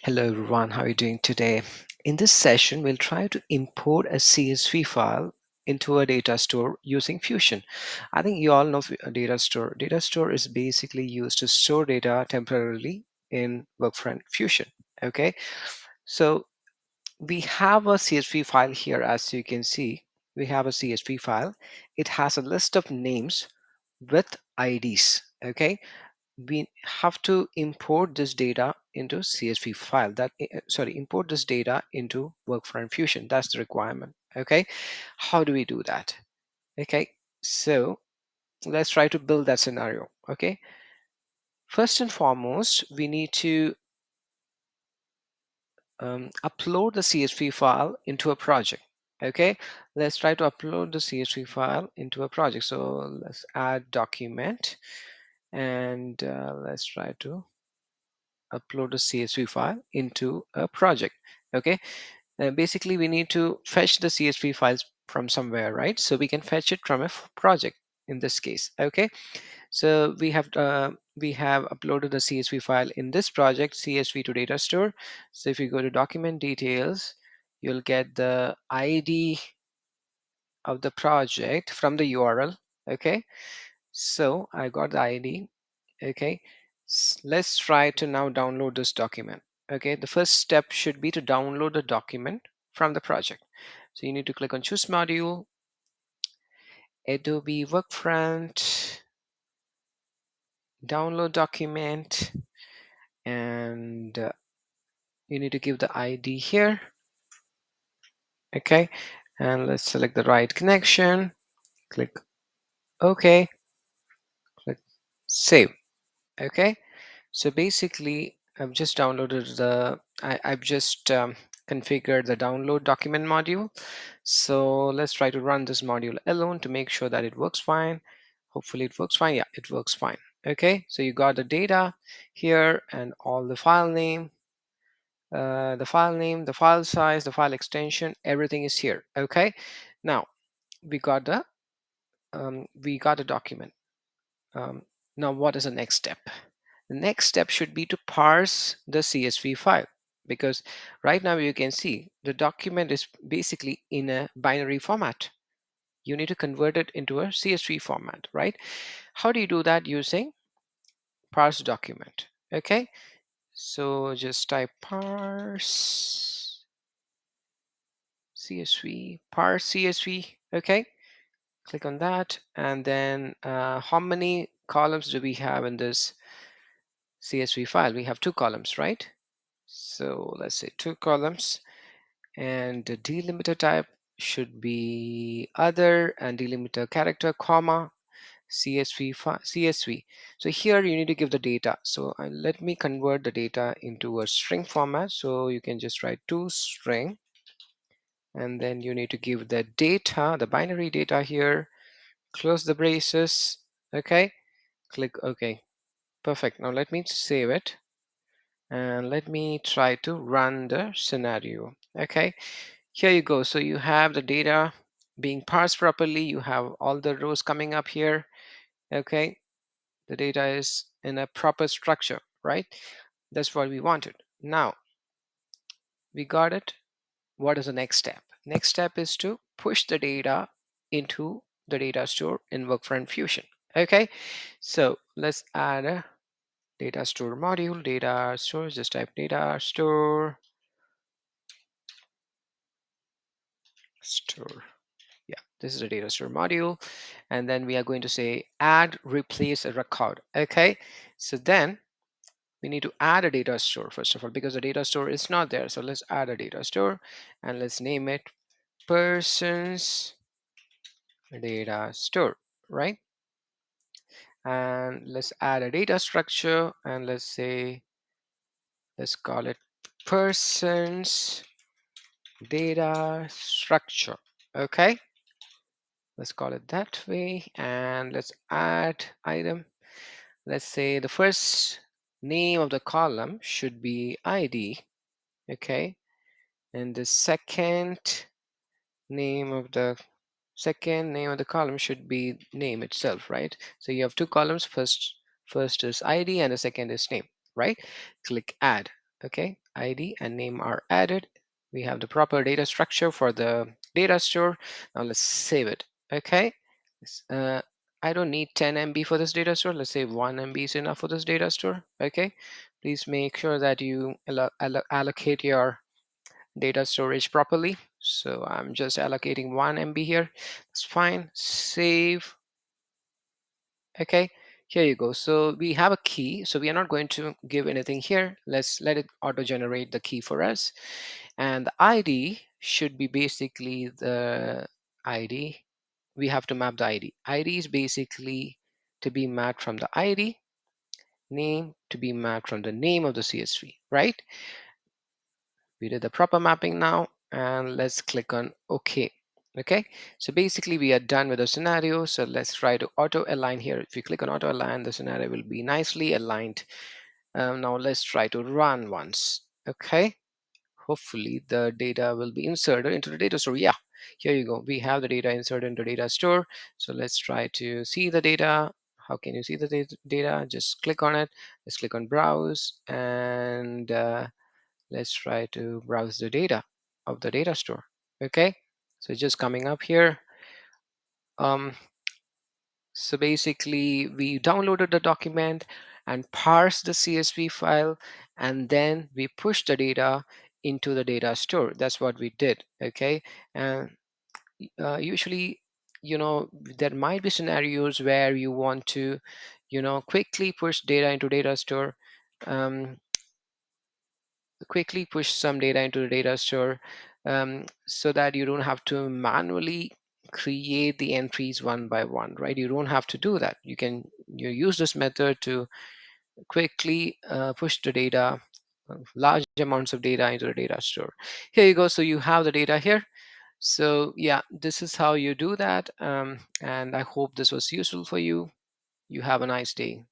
Hello everyone, how are you doing today? In this session, we'll try to import a CSV file into a data store using Fusion. I think you all know a data store. Data store is basically used to store data temporarily in Workfront Fusion. Okay, so we have a CSV file here, as you can see. We have a CSV file. It has a list of names with IDs. Okay, we have to import this data into CSV file import this data into Workfront Fusion. That's the requirement. Okay, how do we do that? Okay, so let's try to build that scenario. Okay, first and foremost, we need to upload the CSV file into a project. Okay, let's try to upload the CSV file into a project. So let's add document, and let's try to upload a CSV file into a project. Okay, basically we need to fetch the CSV files from somewhere, right? So we can fetch it from a project in this case. Okay, so we have uploaded the CSV file in this project, CSV to data store. So if you go to document details, you'll get the ID of the project from the URL. Okay, so I got the ID. Okay, let's try to now download this document. Okay, the first step should be to download the document from the project. So you need to click on choose module, Adobe Workfront, download document, and you need to give the ID here. Okay, and let's select the right connection, click OK, click save. Okay, so basically I've just downloaded I've just configured the download document module. So let's try to run this module alone to make sure that it works fine. Hopefully it works fine. Yeah, it works fine. Okay, so you got the data here and all the file name, the file size, the file extension, everything is here. Okay, now we got the document. Now what is the next step? The next step should be to parse the CSV file, because right now you can see the document is basically in a binary format. You need to convert it into a CSV format, right? How do you do that? Using parse document. Okay, so just type parse CSV, parse CSV. Okay, click on that, and then how many columns do we have in this CSV file? We have two columns, right? So let's say two columns, and the delimiter type should be other, and delimiter character, comma, CSV. So here you need to give the data. So let me convert the data into a string format. So you can just write to string, and then you need to give the data, the binary data here, close the braces. Okay, click OK. Perfect. Now let me save it, and let me try to run the scenario. Okay, here you go. So you have the data being parsed properly. You have all the rows coming up here. Okay, the data is in a proper structure, right? That's what we wanted. Now we got it. What is the next step? Next step is to push the data into the data store in Workfront Fusion. Okay, so let's add a data store module. Data store, just type data store. Yeah, this is a data store module, and then we are going to say add replace a record. Okay, so then we need to add a data store first of all, because the data store is not there. So let's add a data store, and let's name it persons data store, right? And let's add a data structure, and let's call it persons data structure. Okay, let's call it that way, and let's add item. Let's say the first name of the column should be ID. Okay, and the second name of the column should be name itself, right? So you have two columns. First is ID and the second is name, right? Click add. Okay, ID and name are added. We have the proper data structure for the data store. Now let's save it. Okay. Uh, I don't need 10 MB for this data store. Let's say 1 MB is enough for this data store. Okay. Please make sure that you allocate your data storage properly. So I'm just allocating 1 MB here. It's fine. Save. Okay, here you go. So we have a key. So we are not going to give anything here. Let's let it auto generate the key for us. And the ID should be basically the ID. We have to map the ID. ID is basically to be mapped from the ID, name to be mapped from the name of the CSV, right? We did the proper mapping now, and let's click on OK. Okay, so basically we are done with the scenario. So let's try to auto align here. If you click on auto align, the scenario will be nicely aligned. Now let's try to run once. Okay, hopefully the data will be inserted into the data store. Yeah, here you go. We have the data inserted into data store. So let's try to see the data. How can you see the data? Just click on it. Let's click on browse, and let's try to browse the data of the data store. Okay, so just coming up here. So basically we downloaded the document and parsed the CSV file, and then we pushed the data into the data store. That's what we did. Okay, and usually, there might be scenarios where you want to, quickly push data into data store. um, Quickly push some data into the data store, so that you don't have to manually create the entries one by one, right? You don't have to do that. You use this method to quickly push the data, large amounts of data into the data store. Here you go. So you have the data here. So yeah, this is how you do that. And I hope this was useful for you. You have a nice day.